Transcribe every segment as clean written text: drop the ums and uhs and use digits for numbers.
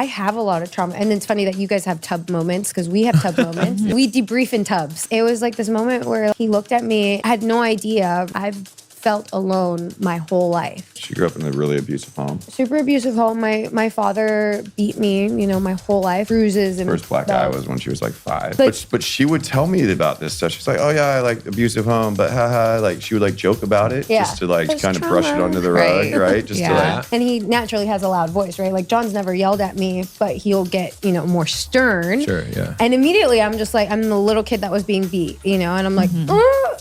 I have a lot of trauma. And it's funny that you guys have tub moments because we have tub moments. We debrief in tubs. It was like this moment where he looked at me. I had no idea. I've felt alone my whole life. She grew up in a really abusive home. Super abusive home. My father beat me, my whole life. Bruises and First black eye was when she was like 5. But she would tell me about this stuff. She's like, oh yeah, I like abusive home, but haha. Like she would like joke about it just to like kind of brush it under the rug, right? Just to like. And he naturally has a loud voice, right? Like John's never yelled at me, but he'll get, more stern. Sure, yeah. And immediately I'm just like, I'm the little kid that was being beat, and I'm like,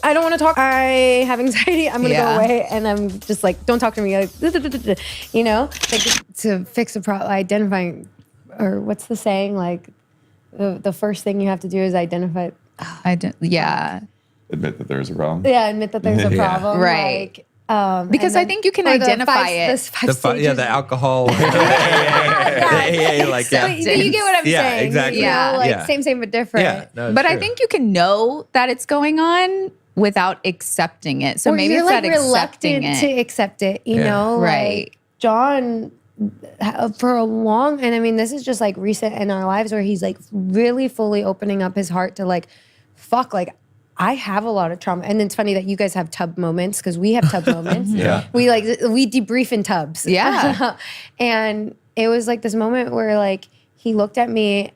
I don't want to talk. I have anxiety. I'm going to go away. And I'm just like, don't talk to me. Like, like to fix a problem, identifying, or what's the saying? Like the first thing you have to do is identify. Admit that there's a problem. Yeah, admit that there's a problem. Right. Like, because I think you can identify it. The alcohol. The AA, like, But you get what I'm saying. Yeah, exactly. Same but different. Yeah, no, but I think you can know that it's going on without accepting it. So or maybe you're it's like that accepting reluctant it. to accept it, Right. Like John, for a long, and I mean, this is just like recent in our lives where he's like really fully opening up his heart to like, fuck, like I have a lot of trauma. And it's funny that you guys have tub moments because we have tub moments. We debrief in tubs. Yeah. And it was like this moment where like he looked at me,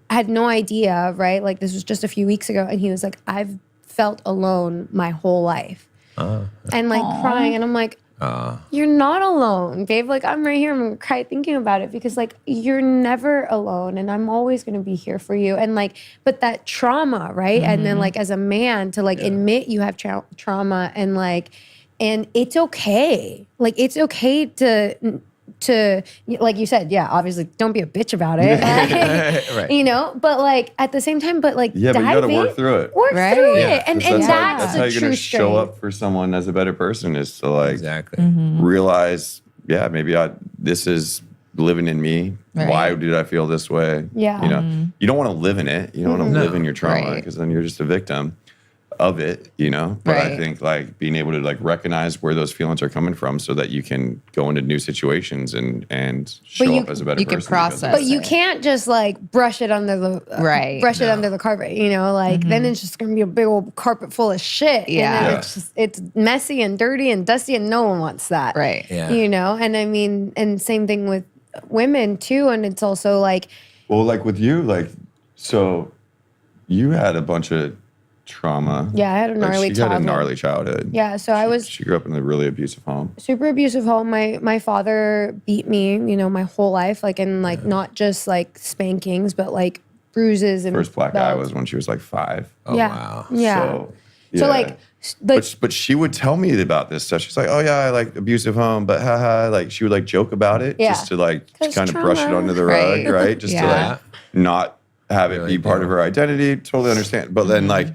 I had no idea, right? Like this was just a few weeks ago. And he was like, I've felt alone my whole life. And like crying. And I'm like, you're not alone, babe. Like I'm right here. I'm gonna cry thinking about it because like you're never alone and I'm always gonna be here for you. And like, but that trauma, right? And then like as a man to like admit you have trauma and like, and it's okay. Like it's okay to like you said, obviously don't be a bitch about it. Right. But like at the same time, but like but you gotta work through it. Work through it. And that's that's how the you're true gonna show strength. up for someone as a better person is to like Exactly. realize, maybe this is living in me. Right. Why did I feel this way? Yeah. You don't want to live in it. You don't want to live in your trauma Right. because then you're just a victim of it, But I Right. think like being able to like recognize where those feelings are coming from so that you can go into new situations and show up as a better you person. can process because of But you can't just like brush it under the it under the carpet, Like then it's just gonna be a big old carpet full of shit. Yeah. And then it's messy and dirty and dusty, and no one wants that. Right. Yeah. And I mean, and same thing with women too. And it's also like, Well, like with you, like so, you had a bunch of trauma. I had a gnarly She childhood. had a gnarly childhood. Yeah, so She grew up in a really abusive home. super abusive home. My father beat me, my whole life, like and like not just like spankings, but like bruises and First black eye belts. was when she was like 5. Oh, yeah. wow. Yeah. So like But she would tell me about this stuff. She's like, oh yeah, I like abusive home, but haha. Like she would like joke about it just to like kind of brush it trauma. under the rug, Right. right? Just to like not have it Really be part of her identity. Totally understand. But then like,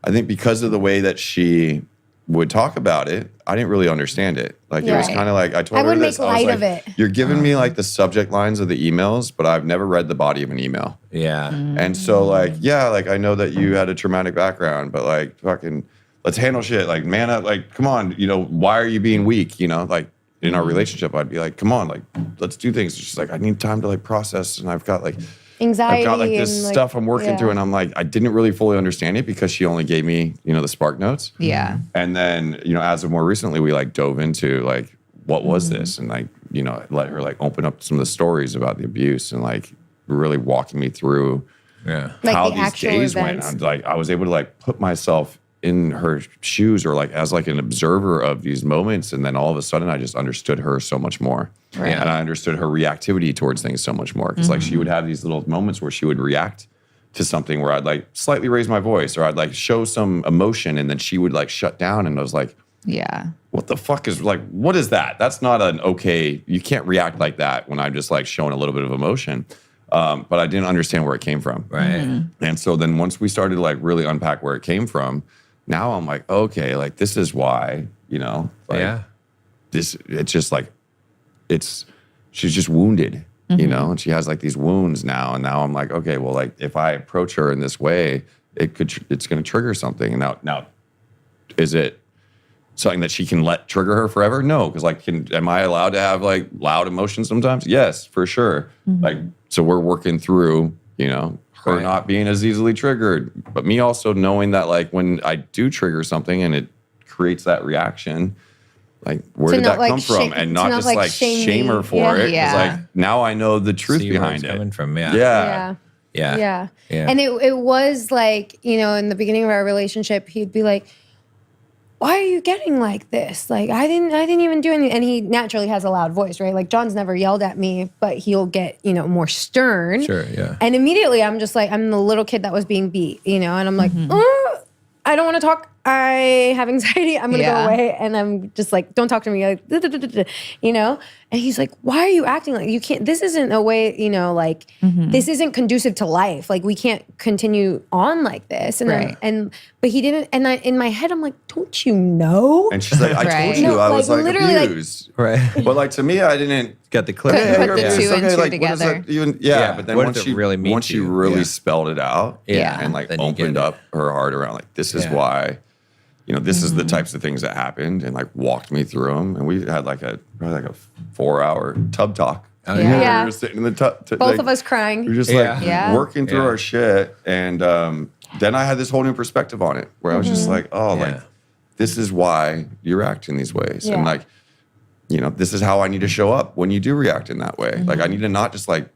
I think because of the way that she would talk about it, I didn't really understand it. Like it was Right. kind of like I told I her would this. make I was light like, of it. you're giving me like the subject lines of the emails, but I've never read the body of an email. Yeah. And so like, like I know that you had a traumatic background, but like fucking let's handle shit. Like man up, like come on, why are you being weak? Like in our relationship, I'd be like, come on, like let's do things. It's just like I need time to like process, and I've got like anxiety. I've got like this and, like, stuff I'm working through, and I'm like, I didn't really fully understand it because she only gave me, the spark notes. Yeah. And then, as of more recently, we like dove into like, what was this? And like, let her like open up some of the stories about the abuse and like really walking me through Yeah. Like how the these actual days events. went. Like I was able to like put myself in her shoes or like as like an observer of these moments. And then all of a sudden I just understood her so much more. Right. And I understood her reactivity towards things so much more. Because like she would have these little moments where she would react to something where I'd like slightly raise my voice or I'd like show some emotion and then she would like shut down and I was like, Yeah. what the fuck is like, what is that? That's not an okay, you can't react like that when I'm just like showing a little bit of emotion. But I didn't understand where it came from. Right. And so then once we started to like really unpack where it came from, now I'm like, okay, like this is why, like it's just like, she's just wounded, and she has like these wounds now. And now I'm like, okay, well, like if I approach her in this way, it's going to trigger something. And now is it something that she can let trigger her forever? No. Cause like, am I allowed to have like loud emotions sometimes? Yes, for sure. Like so we're working through, her not being as easily triggered, but me also knowing that like when I do trigger something and it creates that reaction, like where did that come from? And not just like shame her for it. It's like now I know the truth behind it. Coming from, Yeah. And it was like, in the beginning of our relationship, he'd be like, why are you getting like this? Like, I didn't even do anything. And he naturally has a loud voice, right? Like John's never yelled at me, but he'll get, more stern. Sure, yeah. And immediately I'm just like, I'm the little kid that was being beat, and I'm like, I don't want to talk. I have anxiety. I'm going to go away. And I'm just like, don't talk to me. Like, And he's like, why are you acting like you can't? This isn't a way, this isn't conducive to life. Like, we can't continue on like this. And but he didn't. And in my head, I'm like, don't you know? And she's like, I told you I was like literally abused. Right. But like to me, I didn't get the clip. Couldn't put the two and two like, together. But then once she really spelled it out, and like then opened up her heart around like, this is why, this is the types of things that happened, and like walked me through them. And we had probably like a 4-hour tub talk. We were sitting in the tub. Both of us crying. We were just working through our shit. And then I had this whole new perspective on it where I was just like, like, this is why you're acting these ways. And like, this is how I need to show up when you do react in that way. Like, I need to not just like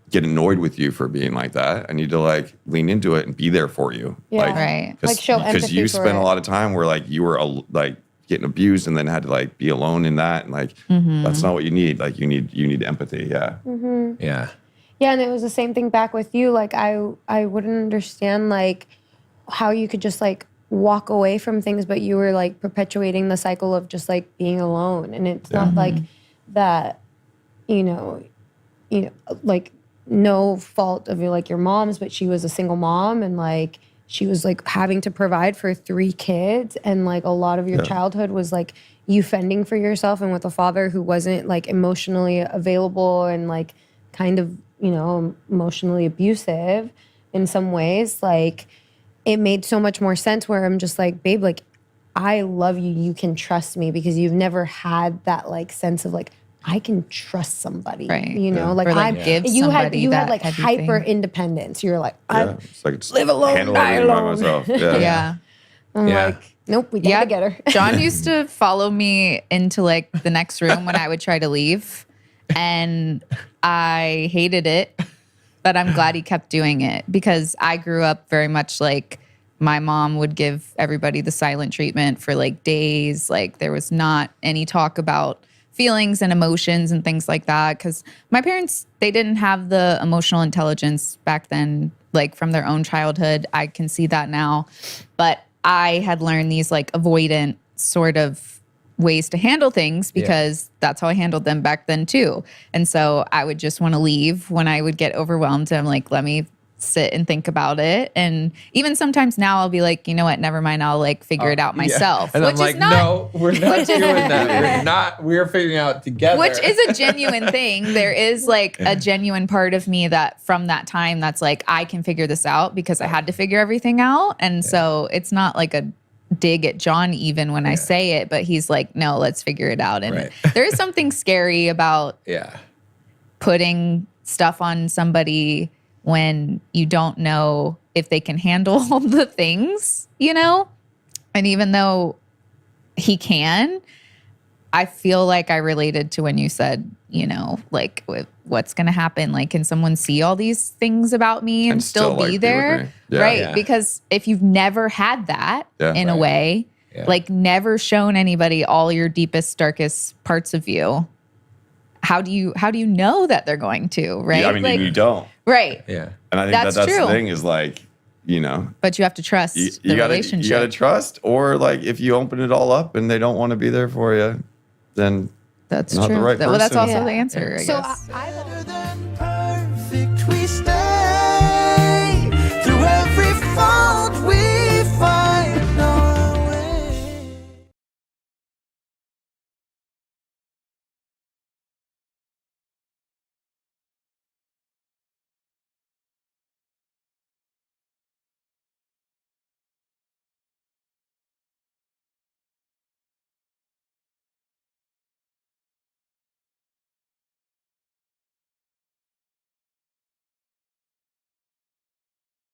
get annoyed with you for being like that. I need to like lean into it and be there for you. Like show empathy because you spent a lot of time where like you were like getting abused and then had to like be alone in that, and like that's not what you need. Like you need empathy. And it was the same thing back with you. Like I wouldn't understand like how you could just like walk away from things, but you were like perpetuating the cycle of just like being alone. And it's not like that, like no fault of like your mom's, but she was a single mom, and like she was like having to provide for 3 kids, and like a lot of your childhood was like you fending for yourself, and with a father who wasn't like emotionally available and like kind of emotionally abusive in some ways. Like it made so much more sense where I'm just like, babe, like I love you, you can trust me, because you've never had that like sense of like I can trust somebody, like you had like hyper independence. You're like, it's like live alone, die alone. By myself. I'm like, nope, we got together. John used to follow me into like the next room when I would try to leave, and I hated it, but I'm glad he kept doing it, because I grew up very much like my mom would give everybody the silent treatment for like days. Like there was not any talk about feelings and emotions and things like that, because my parents, they didn't have the emotional intelligence back then, like from their own childhood. I can see that now, but I had learned these like avoidant sort of ways to handle things, because that's how I handled them back then too. And so I would just want to leave when I would get overwhelmed. And I'm like, let me sit and think about it. And even sometimes now I'll be like, you know what, never mind, I'll like figure it out myself. And which I'm like, no, we're not doing that. We're figuring out together. Which is a genuine thing. There is like a genuine part of me that from that time that's like, I can figure this out because I had to figure everything out. And so it's not like a dig at John even when I say it, but he's like, no, let's figure it out. And there is something scary about putting stuff on somebody when you don't know if they can handle all the things, And even though he can, I feel like I related to when you said, like what's going to happen? Like, can someone see all these things about me and still be like, there? Right. Because if you've never had that in a way, like never shown anybody all your deepest, darkest parts of you, how do you know that they're going to, right? Yeah, I mean, you don't. Right. Yeah. And I think that's true. The thing is like, But you have to trust the relationship. You got to trust, or like if you open it all up and they don't want to be there for you, then that's not true. the right person. Well, that's also the answer, I guess. So